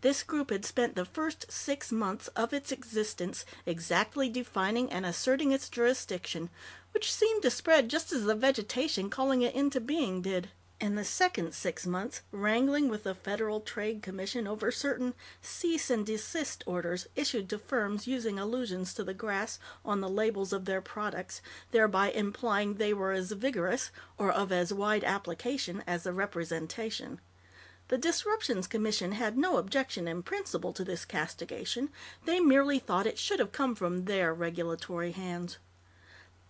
This group had spent the first 6 months of its existence exactly defining and asserting its jurisdiction, which seemed to spread just as the vegetation calling it into being did. And the second 6 months, wrangling with the Federal Trade Commission over certain cease and desist orders issued to firms using allusions to the grass on the labels of their products, thereby implying they were as vigorous, or of as wide application, as the representation. The Disruptions Commission had no objection in principle to this castigation. They merely thought it should have come from their regulatory hands.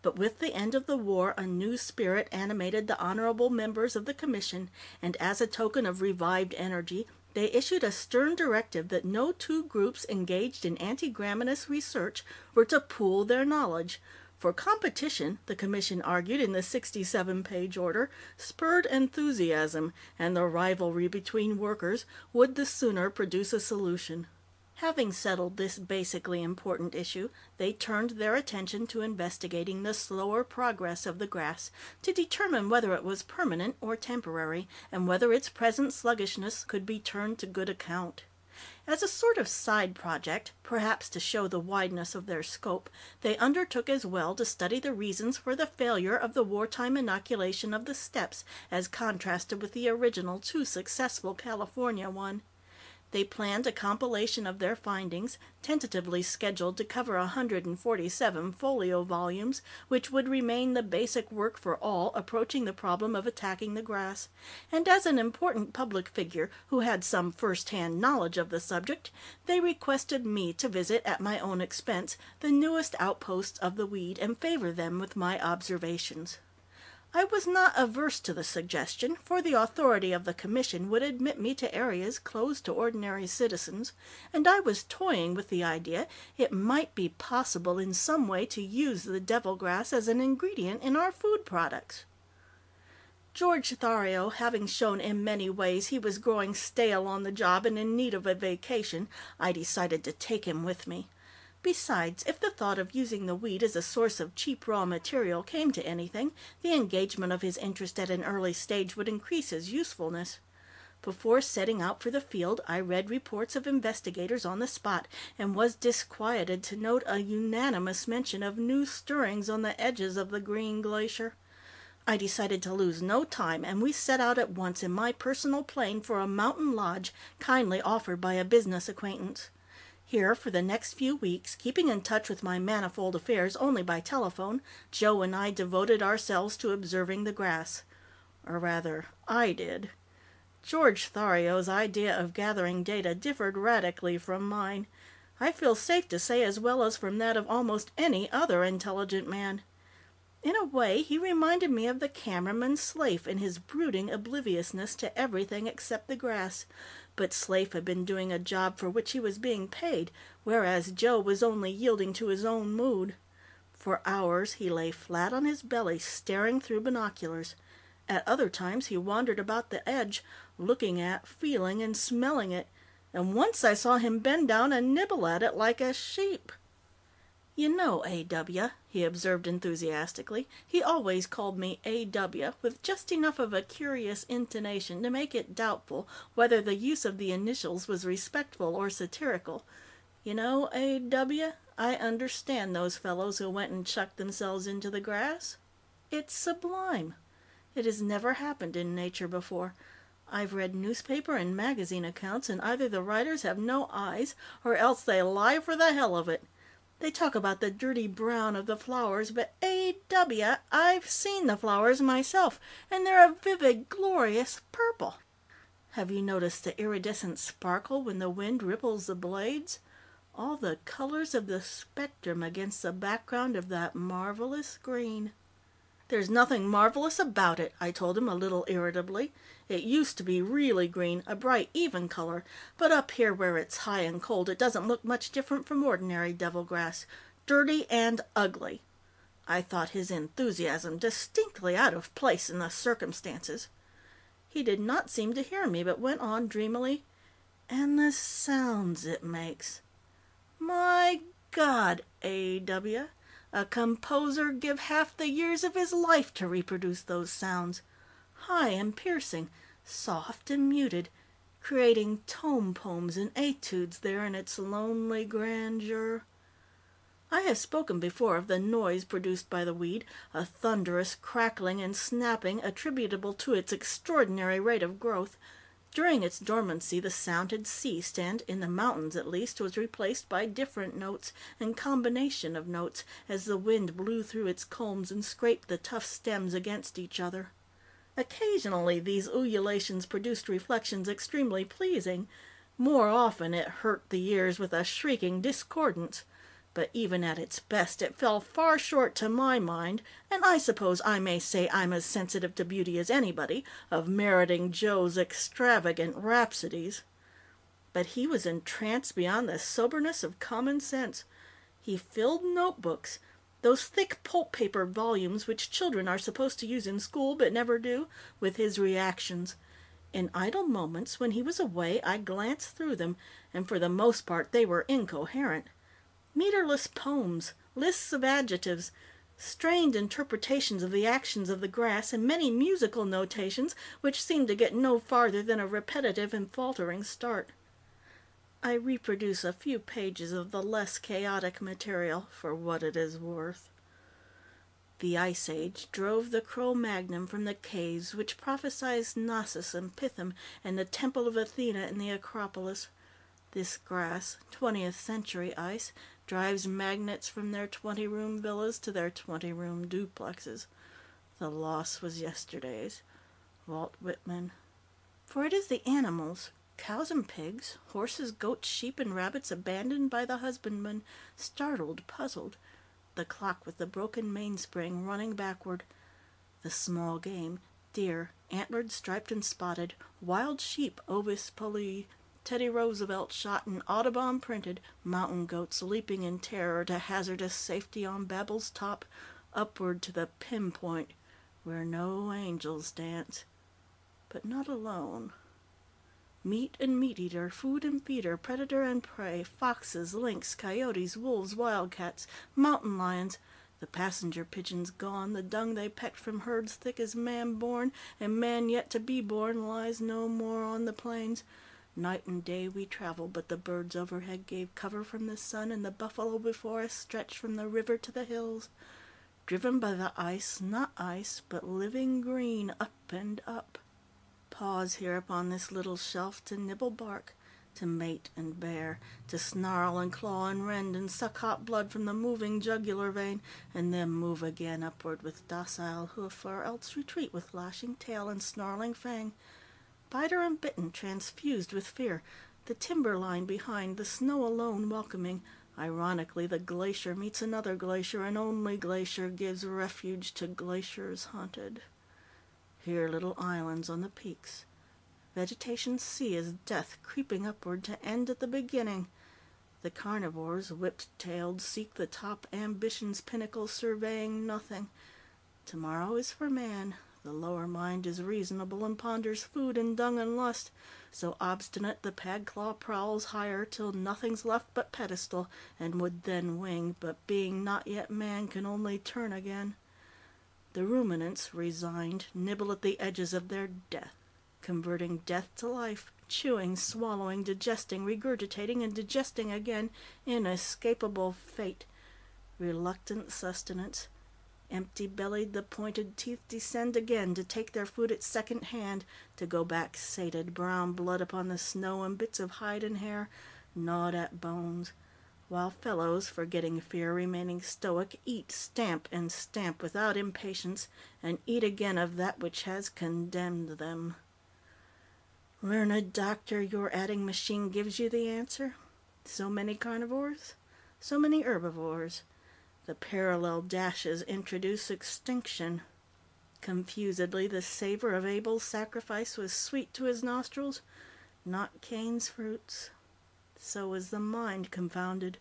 But with the end of the war, a new spirit animated the honorable members of the Commission, and as a token of revived energy, they issued a stern directive that no two groups engaged in anti-Graminous research were to pool their knowledge. For competition, the Commission argued in the 67-page order, spurred enthusiasm, and the rivalry between workers would the sooner produce a solution. Having settled this basically important issue, they turned their attention to investigating the slower progress of the grass, to determine whether it was permanent or temporary, and whether its present sluggishness could be turned to good account. As a sort of side project, perhaps to show the wideness of their scope, they undertook as well to study the reasons for the failure of the wartime inoculation of the steppes, as contrasted with the original too successful California one. They planned a compilation of their findings, tentatively scheduled to cover 147 folio volumes, which would remain the basic work for all approaching the problem of attacking the grass. And as an important public figure who had some first-hand knowledge of the subject, they requested me to visit at my own expense the newest outposts of the weed and favor them with my observations. I was not averse to the suggestion, for the authority of the Commission would admit me to areas closed to ordinary citizens, and I was toying with the idea it might be possible in some way to use the devil grass as an ingredient in our food products. George Thario having shown in many ways he was growing stale on the job and in need of a vacation, I decided to take him with me. Besides, if the thought of using the weed as a source of cheap raw material came to anything, the engagement of his interest at an early stage would increase his usefulness. Before setting out for the field, I read reports of investigators on the spot, and was disquieted to note a unanimous mention of new stirrings on the edges of the Green Glacier. I decided to lose no time, and we set out at once in my personal plane for a mountain lodge kindly offered by a business acquaintance. Here, for the next few weeks, keeping in touch with my manifold affairs only by telephone, Joe and I devoted ourselves to observing the grass. Or rather, I did. George Thario's idea of gathering data differed radically from mine. I feel safe to say as well as from that of almost any other intelligent man. In a way, he reminded me of the cameraman Slafe in his brooding obliviousness to everything except the grass. But Slafe had been doing a job for which he was being paid, whereas Joe was only yielding to his own mood. For hours he lay flat on his belly, staring through binoculars. At other times he wandered about the edge, looking at, feeling, and smelling it, and once I saw him bend down and nibble at it like a sheep. "You know, A.W.," he observed enthusiastically. He always called me A.W., with just enough of a curious intonation to make it doubtful whether the use of the initials was respectful or satirical. "You know, A.W., I understand those fellows who went and chucked themselves into the grass. It's sublime. It has never happened in nature before. I've read newspaper and magazine accounts, and either the writers have no eyes, or else they lie for the hell of it. They talk about the dirty brown of the flowers, but A.W., I've seen the flowers myself, and they're a vivid, glorious purple. Have you noticed the iridescent sparkle when the wind ripples the blades? All the colors of the spectrum against the background of that marvelous green." "There's nothing marvelous about it," I told him a little irritably. "It used to be really green, a bright, even color, but up here where it's high and cold it doesn't look much different from ordinary devil grass. Dirty and ugly." I thought his enthusiasm distinctly out of place in the circumstances. He did not seem to hear me, but went on dreamily, "And the sounds it makes. My God, A.W., a composer give half the years of his life to reproduce those sounds. High and piercing, soft and muted, creating tome poems and etudes there in its lonely grandeur. I have spoken before of the noise produced by the weed, a thunderous crackling and snapping attributable to its extraordinary rate of growth. During its dormancy the sound had ceased, and, in the mountains at least, was replaced by different notes and combination of notes, as the wind blew through its culms and scraped the tough stems against each other. Occasionally these ululations produced reflections extremely pleasing. More often it hurt the ears with a shrieking discordance. But even at its best it fell far short to my mind, and I suppose I may say I'm as sensitive to beauty as anybody, of meriting Joe's extravagant rhapsodies. But he was entranced beyond the soberness of common sense. He filled notebooks, those thick pulp paper volumes which children are supposed to use in school but never do, with his reactions. In idle moments, when he was away, I glanced through them, and for the most part they were incoherent. Meterless poems, lists of adjectives, strained interpretations of the actions of the grass, and many musical notations which seemed to get no farther than a repetitive and faltering start. I reproduce a few pages of the less chaotic material for what it is worth. The Ice Age drove the Cro-Magnon from the caves which prophesied Knossos and Pithom and the Temple of Athena in the Acropolis. This grass, 20th century ice, drives magnates from their 20-room villas to their 20-room duplexes. The loss was yesterday's. Walt Whitman. For it is the animals, cows and pigs, horses, goats, sheep, and rabbits abandoned by the husbandman, startled, puzzled, the clock with the broken mainspring running backward, the small game, deer, antlered, striped, and spotted, wild sheep, ovis poli, Teddy Roosevelt shot and Audubon printed, mountain goats leaping in terror to hazardous safety on Babel's top, upward to the pinpoint where no angels dance. But not alone. Meat and meat-eater, food and feeder, predator and prey, foxes, lynx, coyotes, wolves, wildcats, mountain lions, the passenger pigeons gone, the dung they pecked from herds thick as man born, and man yet to be born, lies no more on the plains. Night and day we traveled, but the birds overhead gave cover from the sun, and the buffalo before us stretched from the river to the hills. Driven by the ice, not ice, but living green, up and up. Pause here upon this little shelf to nibble bark, to mate and bear, to snarl and claw and rend and suck hot blood from the moving jugular vein, and then move again upward with docile hoof, or else retreat with lashing tail and snarling fang. Biter and bitten, transfused with fear, the timberline behind, the snow alone welcoming. Ironically, the glacier meets another glacier, and only glacier gives refuge to glaciers haunted. Here little islands on the peaks. Vegetation sea as death creeping upward to end at the beginning. The carnivores, whipped-tailed, seek the top ambition's pinnacle, surveying nothing. Tomorrow is for man. The lower mind is reasonable and ponders food and dung and lust. So obstinate the pad-claw prowls higher till nothing's left but pedestal, and would then wing, but being not yet man can only turn again. The ruminants, resigned, nibble at the edges of their death, converting death to life, chewing, swallowing, digesting, regurgitating, and digesting again, inescapable fate, reluctant sustenance. Empty-bellied, the pointed teeth descend again to take their food at second hand, to go back sated, brown blood upon the snow and bits of hide and hair, gnawed at bones, while fellows, forgetting fear, remaining stoic, eat, stamp, and stamp without impatience, and eat again of that which has condemned them. Learned doctor, your adding machine gives you the answer. So many carnivores, so many herbivores. The parallel dashes introduce extinction. Confusedly, the savor of Abel's sacrifice was sweet to his nostrils, not Cain's fruits. So is the mind confounded.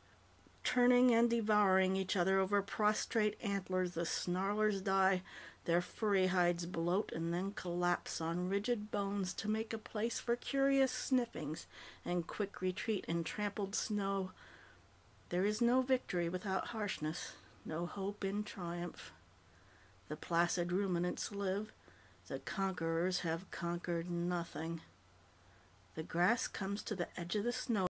Turning and devouring each other over prostrate antlers, the snarlers die, their furry hides bloat and then collapse on rigid bones to make a place for curious sniffings and quick retreat in trampled snow. There is no victory without harshness, no hope in triumph. The placid ruminants live. The conquerors have conquered nothing. the grass comes to the edge of the snow